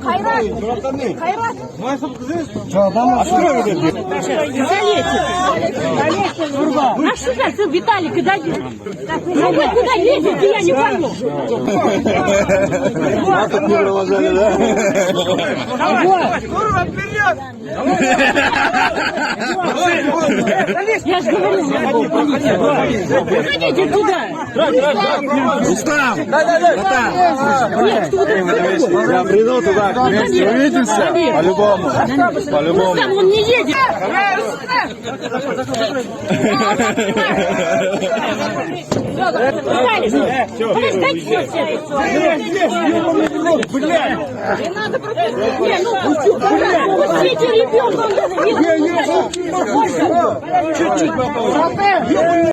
Хайрат! Хайрат! А что это, Виталик, куда едет? Ну вы куда едете, я не пойму. Курва, вперед! Я же говорю, выходите туда. Рустам! Нет, туда. Я приду туда, вместе увидимся. По-любому. По-любому. Сам он не едет. Не надо пропустить. Не, ну пустите ребенка. Чуть-чуть.